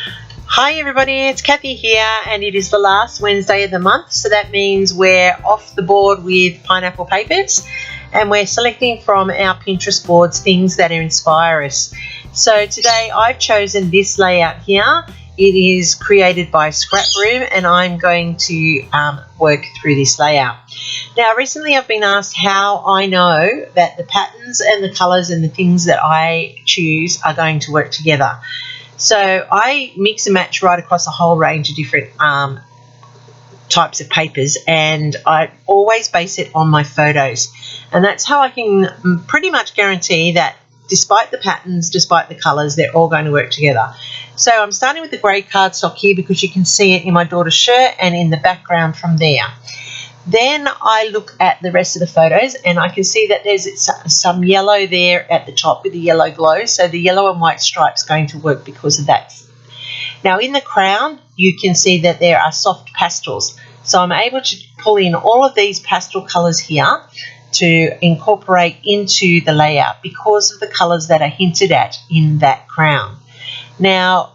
Hi everybody, it's Kathy here, and it is the last Wednesday of the month, so that means we're off the board with pineapple papers and we're selecting from our Pinterest boards things that inspire us. So today I've chosen this layout here. It is created by Scrap Room and I'm going to work through this layout. Now recently I've been asked how I know that the patterns and the colours and the things that I choose are going to work together. So I mix and match right across a whole range of different types of papers, and I always base it on my photos, and that's how I can pretty much guarantee that despite the patterns, despite the colours, they're all going to work together. So I'm starting with the grey cardstock here because you can see it in my daughter's shirt and in the background from there. Then I look at the rest of the photos and I can see that there's some yellow there at the top with the yellow glow, so the yellow and white stripe's going to work because of that. Now in the crown you can see that there are soft pastels, so I'm able to pull in all of these pastel colours here to incorporate into the layout because of the colours that are hinted at in that crown. Now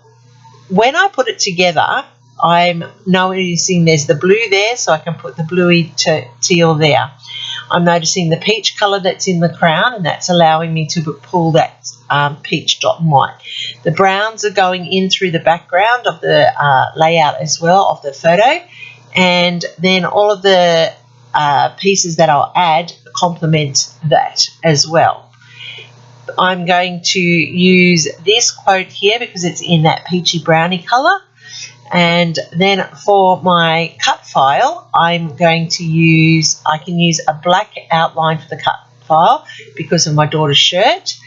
when I put it together, I'm noticing there's the blue there, so I can put the bluey teal there. I'm noticing the peach colour that's in the crown, and that's allowing me to pull that peach dot and white. The browns are going in through the background of the layout as well, of the photo, and then all of the pieces that I'll add complement that as well. I'm going to use this quote here because it's in that peachy browny colour. And then for my cut file, I'm going to use, I can use a black outline for the cut file because of my daughter's shirt.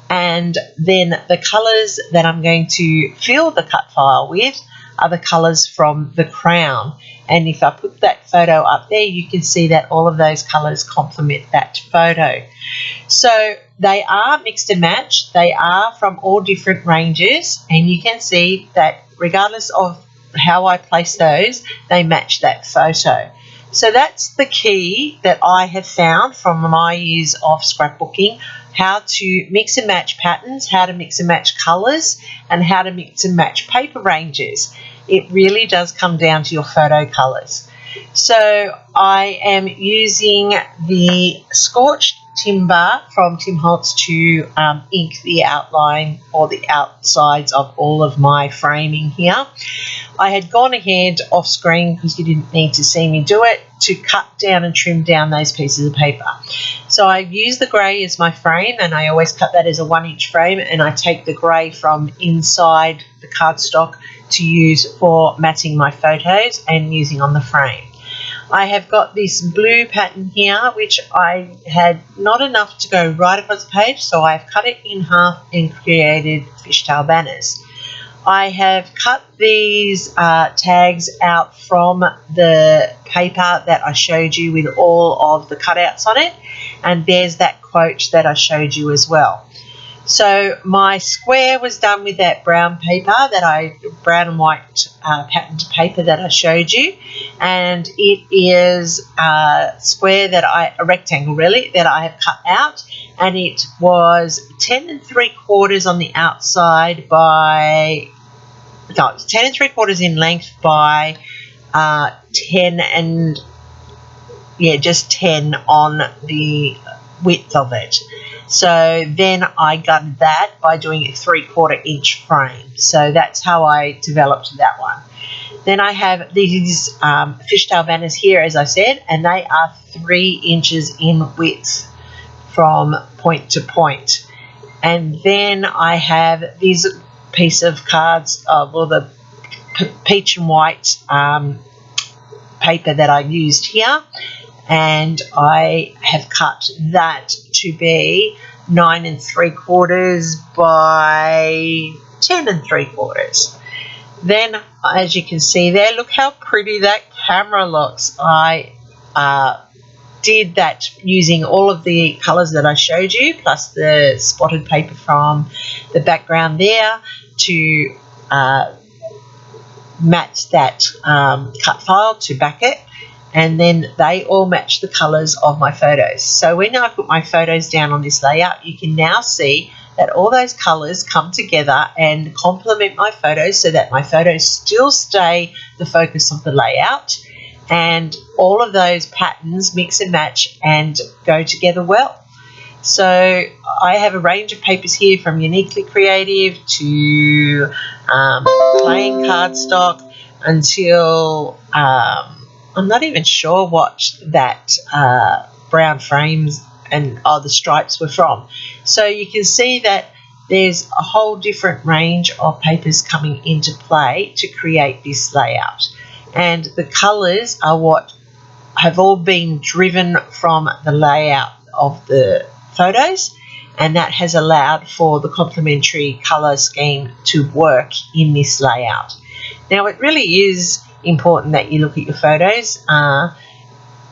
And then the colours that I'm going to fill the cut file with are the colours from the crown. And if I put that photo up there, you can see that all of those colours complement that photo. So they are mixed and matched. They are from all different ranges, and you can see that regardless of how I place those, they match that photo. So that's the key that I have found from my years of scrapbooking: how to mix and match patterns, how to mix and match colours, and how to mix and match paper ranges. It really does come down to your photo colours. So I am using the scorched timber from Tim Holtz to ink the outline or the outsides of all of my framing here. I had gone ahead off screen because you didn't need to see me do it, to cut down and trim down those pieces of paper. So I use the grey as my frame, and I always cut that as a 1-inch frame, and I take the grey from inside the cardstock to use for matching my photos and using on the frame. I have got this blue pattern here, which I had not enough to go right across the page, so I've cut it in half and created fishtail banners. I have cut these tags out from the paper that I showed you with all of the cutouts on it, and there's that quote that I showed you as well. So my square was done with that brown paper, brown and white patterned paper that I showed you, and it is a square a rectangle really, that I have cut out, and it was 10 3/4 on the outside by 10 3/4 in length by 10 and just 10 on the width of it. So then I gutted that by doing a 3/4 inch frame. So that's how I developed that one. Then I have these fishtail banners here, as I said, and they are 3 inches in width from point to point. And then I have these piece of cards, the peach and white paper that I used here, and I have cut that to be 9 3/4 by 10 3/4. Then, as you can see there, look how pretty that camera looks. I did that using all of the colours that I showed you, plus the spotted paper from the background there to match that cut file to back it. And then they all match the colours of my photos. So when I put my photos down on this layout, you can now see that all those colours come together and complement my photos so that my photos still stay the focus of the layout, and all of those patterns mix and match and go together well. So I have a range of papers here, from Uniquely Creative to plain cardstock until I'm not even sure what that brown frames and the stripes were from. So you can see that there's a whole different range of papers coming into play to create this layout. And the colours are what have all been driven from the layout of the photos, and that has allowed for the complementary colour scheme to work in this layout. Now, it really is important that you look at your photos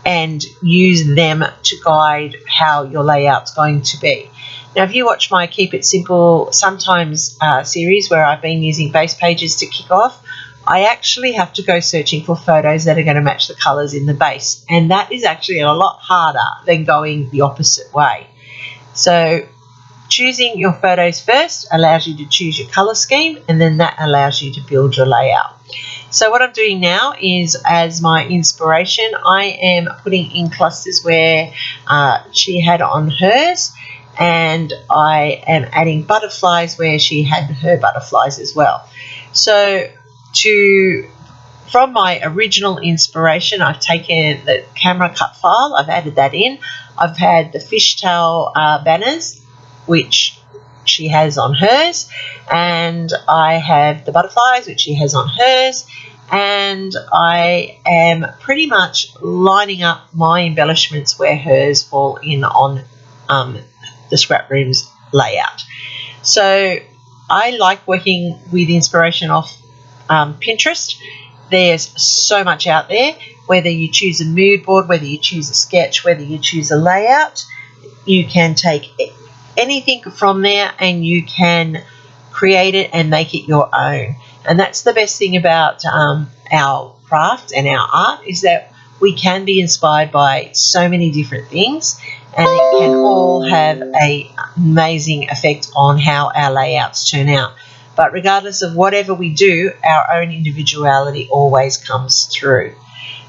and use them to guide how your layout's going to be. Now, if you watch my Keep It Simple Sometimes series, where I've been using base pages to kick off, I actually have to go searching for photos that are going to match the colours in the base, and that is actually a lot harder than going the opposite way. So choosing your photos first allows you to choose your colour scheme, and then that allows you to build your layout. So what I'm doing now is, as my inspiration, I am putting in clusters where she had on hers, and I am adding butterflies where she had her butterflies as well. So from my original inspiration, I've taken the camera cut file, I've added that in. I've had the fishtail banners, which she has on hers, and I have the butterflies, which she has on hers, and I am pretty much lining up my embellishments where hers fall in on the scrap rooms layout. So I like working with inspiration off Pinterest. There's so much out there. Whether you choose a mood board, whether you choose a sketch, whether you choose a layout, you can take anything from there and you can create it and make it your own. And that's the best thing about our craft and our art, is that we can be inspired by so many different things, and it can all have an amazing effect on how our layouts turn out. But regardless of whatever we do, our own individuality always comes through.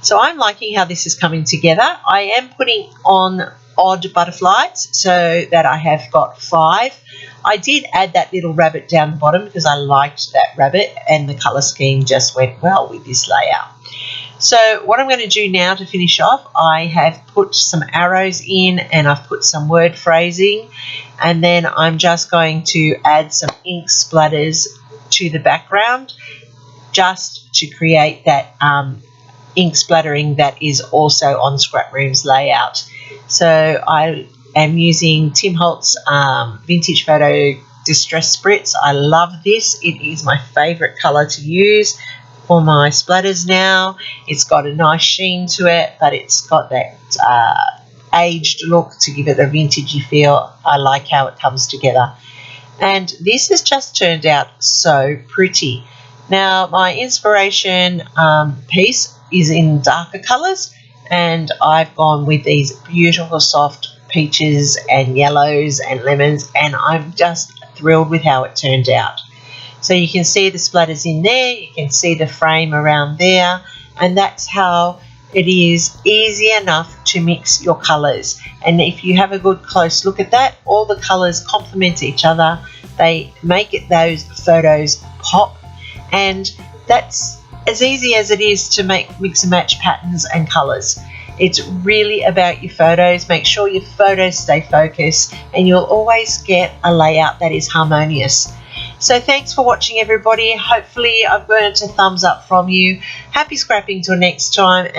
So I'm liking how this is coming together. I am putting on odd butterflies so that I have got 5. I did add that little rabbit down the bottom because I liked that rabbit, and the colour scheme just went well with this layout. So what I'm going to do now to finish off, I have put some arrows in and I've put some word phrasing, and then I'm just going to add some ink splatters to the background just to create that ink splattering that is also on Scrap Room's layout. So I am using Tim Holtz Vintage Photo Distress Spritz. I love this. It is my favourite colour to use for my splatters now. It's got a nice sheen to it, but it's got that aged look to give it a vintagey feel. I like how it comes together. And this has just turned out so pretty. Now, my inspiration piece is in darker colours, and I've gone with these beautiful soft peaches and yellows and lemons, and I'm just thrilled with how it turned out. So you can see the splatters in there, you can see the frame around there, and that's how it is easy enough to mix your colours. And if you have a good close look at that, all the colours complement each other. They make those photos pop, and that's as easy as it is to make mix and match patterns and colours. It's really about your photos. Make sure your photos stay focused, and you'll always get a layout that is harmonious. So thanks for watching, everybody. Hopefully I've earned a thumbs up from you. Happy scrapping till next time.